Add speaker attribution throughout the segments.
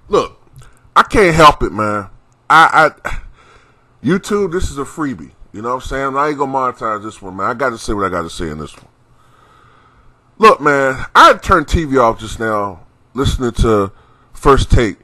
Speaker 1: Look, I can't help it, man. I YouTube, this is a freebie. You know what I'm saying? I ain't gonna monetize this one, man. I got to say what I got to say in this one. Look, man, I turned TV off just now listening to First Take.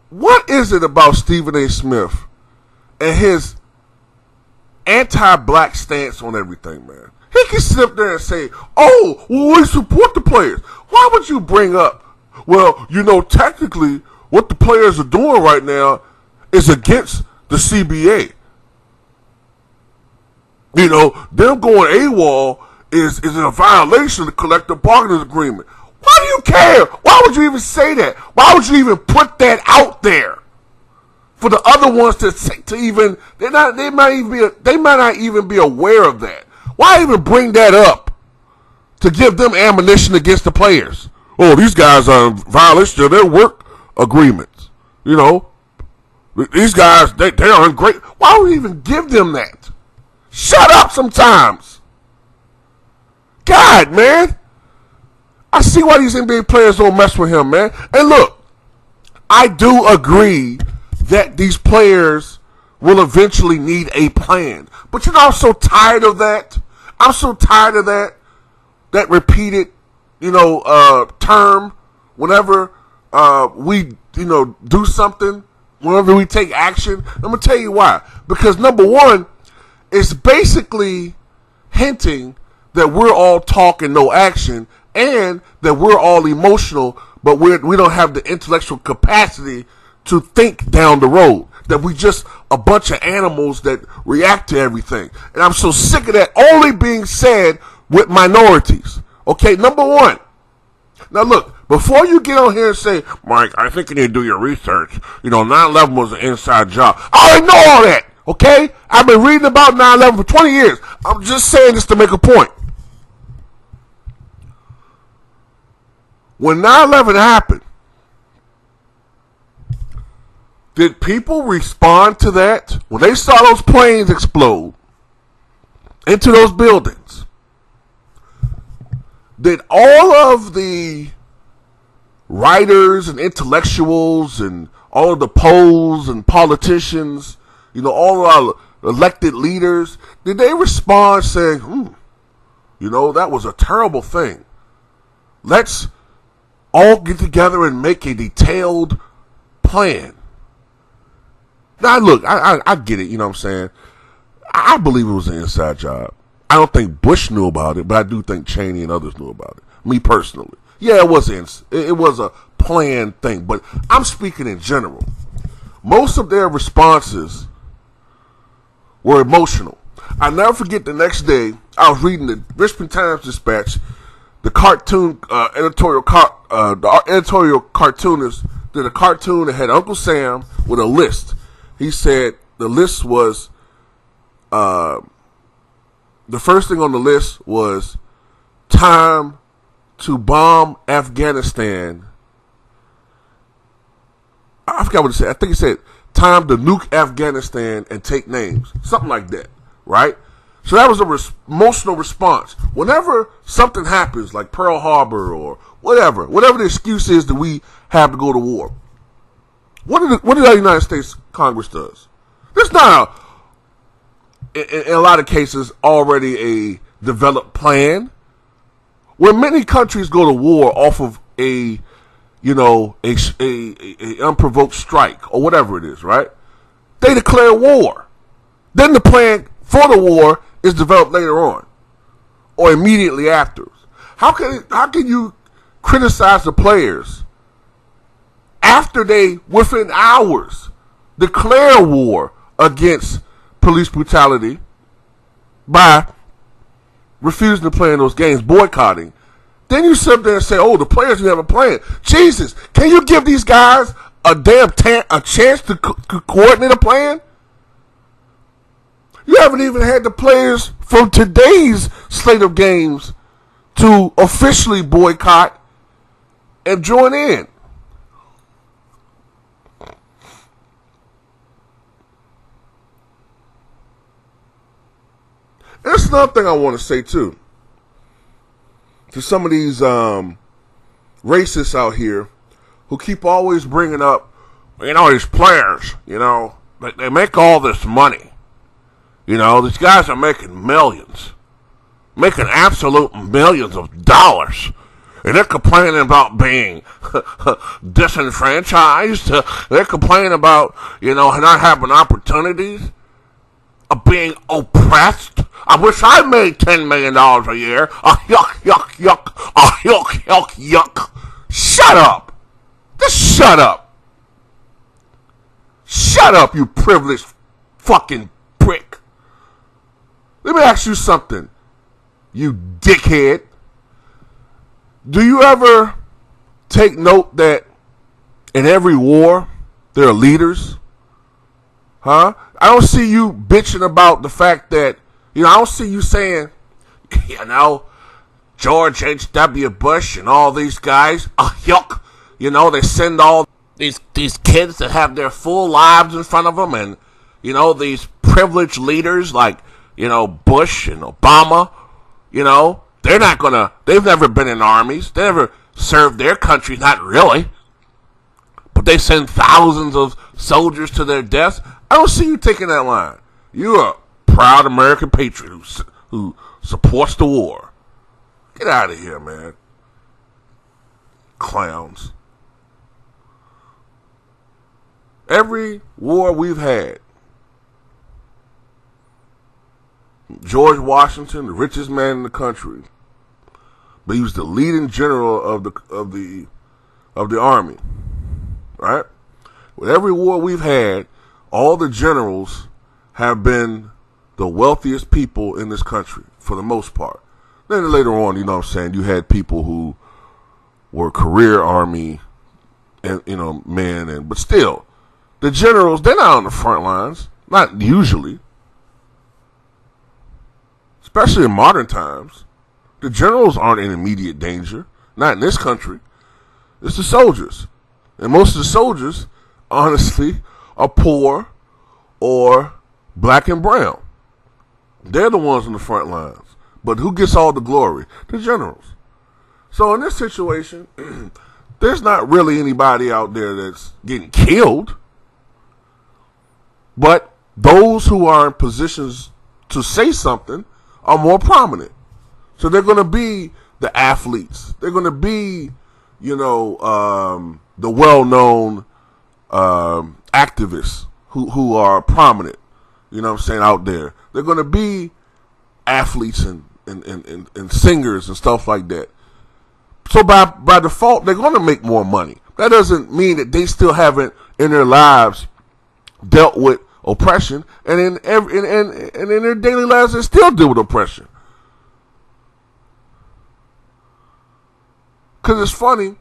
Speaker 1: What is it about Stephen A. Smith and his anti-black stance on everything, man? He can sit up there and say, oh, well, we support the players. Why would you bring up, well, technically what the players are doing right now is against the CBA. Them going AWOL is a violation of the collective bargaining agreement. Why do you care? Why would you even say that? Why would you even put that out there for the other ones to even? They might not even be aware of that. Why even bring that up to give them ammunition against the players? Oh, these guys are in violation of their work agreements. These guys they are in great. Why would we even give them that? Shut up sometimes. God, man. I see why these NBA players don't mess with him, man. And look, I do agree that these players will eventually need a plan. But I'm so tired of that. I'm so tired of that repeated, term whenever we, do something, whenever we take action. I'm going to tell you why. Because number one, it's basically hinting that we're all talk and no action, and that we're all emotional, but we don't have the intellectual capacity to think down the road. That we just a bunch of animals that react to everything. And I'm so sick of that only being said with minorities. Okay, number one. Now look, before you get on here and say, Mike, I think you need to do your research. 9/11 was an inside job. I already know all that. Okay? I've been reading about 9/11 for 20 years. I'm just saying this to make a point. When 9/11 happened, did people respond to that? When they saw those planes explode into those buildings, did all of the writers and intellectuals and all of the polls and politicians, all of our elected leaders, did they respond saying, that was a terrible thing. Let's all get together and make a detailed plan. Now, look, I get it, you know what I'm saying? I believe it was an inside job. I don't think Bush knew about it, but I do think Cheney and others knew about it. Me personally. Yeah, it was a planned thing, but I'm speaking in general. Most of their responses were emotional. I never forget the next day, I was reading the Richmond Times-Dispatch. The cartoon the editorial cartoonist did a cartoon that had Uncle Sam with a list. He said the list was, the first thing on the list was time to bomb Afghanistan. I forgot what he said. I think he said time to nuke Afghanistan and take names. Something like that, right? So that was an emotional response. Whenever something happens, like Pearl Harbor or whatever the excuse is that we have to go to war, what did the United States Congress does? There's not in a lot of cases already a developed plan. When many countries go to war off of a unprovoked strike or whatever it is, right? They declare war. Then the plan for the war is developed later on or immediately afterwards. How can you criticize the players after they, within hours, declare war against police brutality by refusing to play in those games, boycotting? Then you sit there and say, oh, the players didn't have a plan. Jesus, can you give these guys a chance to coordinate a plan? You haven't even had the players from today's slate of games to officially boycott and join in. There's another thing I want to say too. To some of these racists out here who keep always bringing up, these players, they make all this money. These guys are making millions. Making absolute millions of dollars. And they're complaining about being disenfranchised. They're complaining about, not having opportunities. Of being oppressed. I wish I made $10 million a year. Yuck, yuck, yuck. Yuck, yuck, yuck. Shut up. Just shut up. Shut up, you privileged fucking prick. Let me ask you something, you dickhead. Do you ever take note that in every war there are leaders? Huh? I don't see you bitching about the fact that, I don't see you saying, George H.W. Bush and all these guys, yuck, they send all these kids that have their full lives in front of them, and, these privileged leaders like, Bush and Obama, they've never been in armies, they never served their country, not really, but they send thousands of soldiers to their deaths. I don't see you taking that line. You're a proud American patriot who supports the war. Get out of here, man. Clowns. Every war we've had, George Washington, the richest man in the country, but he was the leading general of the army, right? With every war we've had, all the generals have been the wealthiest people in this country, for the most part. Then later on, you had people who were career army and, men, but still, the generals, they're not on the front lines. Not usually. Especially in modern times. The generals aren't in immediate danger. Not in this country. It's the soldiers. And most of the soldiers, honestly, are poor or black and brown. They're the ones on the front lines. But who gets all the glory? The generals. So in this situation, there's not really anybody out there that's getting killed. But those who are in positions to say something are more prominent. So they're going to be the athletes. They're going to be, the well-known activists who are prominent, out there. They're going to be athletes and singers and stuff like that. So by default, they're going to make more money. That doesn't mean that they still haven't in their lives dealt with oppression, and in their daily lives they still deal with oppression. Because it's funny,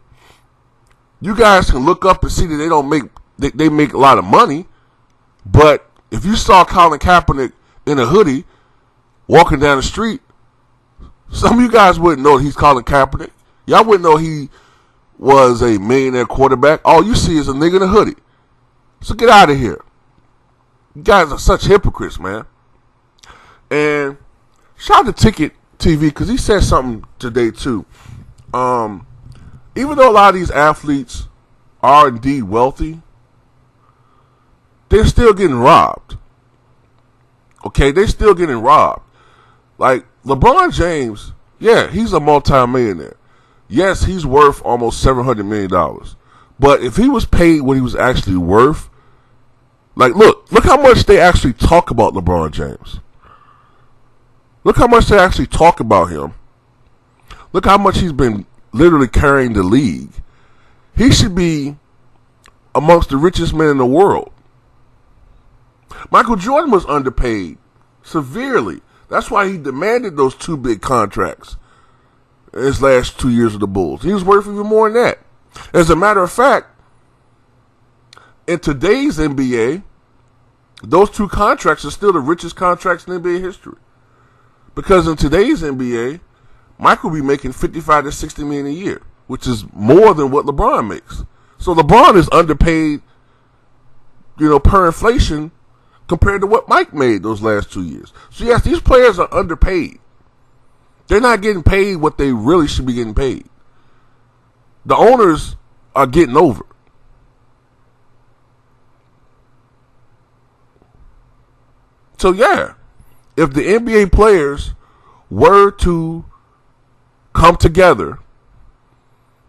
Speaker 1: you guys can look up and see that they make a lot of money, but if you saw Colin Kaepernick in a hoodie walking down the street, some of you guys wouldn't know he's Colin Kaepernick. Y'all wouldn't know he was a millionaire quarterback. All you see is a nigga in a hoodie. So get out of here. You guys are such hypocrites, man. And shout out to Ticket TV because he said something today too. Even though a lot of these athletes are indeed wealthy, they're still getting robbed. Okay, they're still getting robbed. Like LeBron James, yeah, he's a multi-millionaire. Yes, he's worth almost $700 million. But if he was paid what he was actually worth, like, look how much they actually talk about LeBron James. Look how much they actually talk about him. Look how much he's been literally carrying the league. He should be amongst the richest men in the world. Michael Jordan was underpaid severely. That's why he demanded those 2 big contracts in his last 2 years of the Bulls. He was worth even more than that. As a matter of fact, in today's NBA, those 2 contracts are still the richest contracts in NBA history. Because in today's NBA, Michael will be making $55 to $60 million a year, which is more than what LeBron makes. So LeBron is underpaid, per inflation compared to what Mike made those last 2 years. So yes, these players are underpaid. They're not getting paid what they really should be getting paid. The owners are getting over. So yeah, if the NBA players were to come together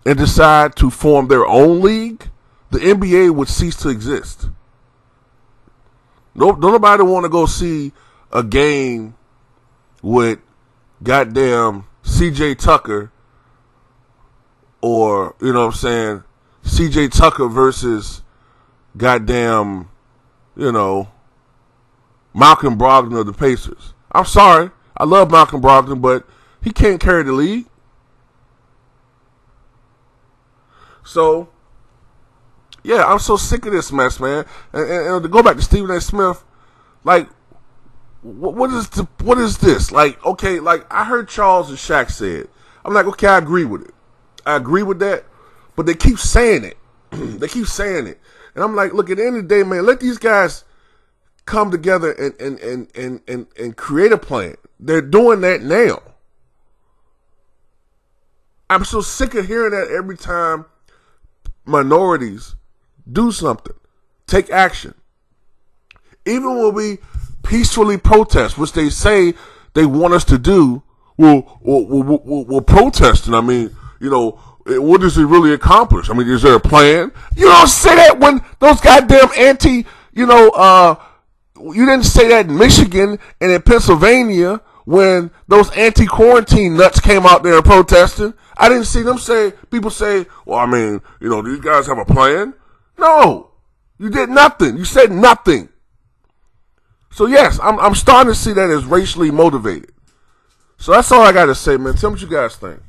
Speaker 1: and decide to form their own league, the NBA would cease to exist. Don't nobody want to go see a game with goddamn CJ Tucker, or, you know what I'm saying, CJ Tucker versus goddamn, you know, Malcolm Brogdon of the Pacers. I'm sorry. I love Malcolm Brogdon, but he can't carry the league. So, yeah, I'm so sick of this mess, man. And to go back to Stephen A. Smith, like, what is this? Like, okay, like, I heard Charles and Shaq say it. I'm like, okay, I agree with it. I agree with that, but they keep saying it. They keep saying it. And I'm like, look, at the end of the day, man, let these guys come together and create a plan. They're doing that now. I'm so sick of hearing that every time minorities do something, take action. Even when we peacefully protest, which they say they want us to do, we're protesting. I mean, you know, what does it really accomplish? I mean, is there a plan? You don't say that when those goddamn you didn't say that in Michigan and in Pennsylvania when those anti-quarantine nuts came out there protesting. I didn't see them people say, well, I mean, you know, these guys have a plan. No, you did nothing. You said nothing. So yes, I'm starting to see that as racially motivated. So that's all I got to say, man. Tell me what you guys think.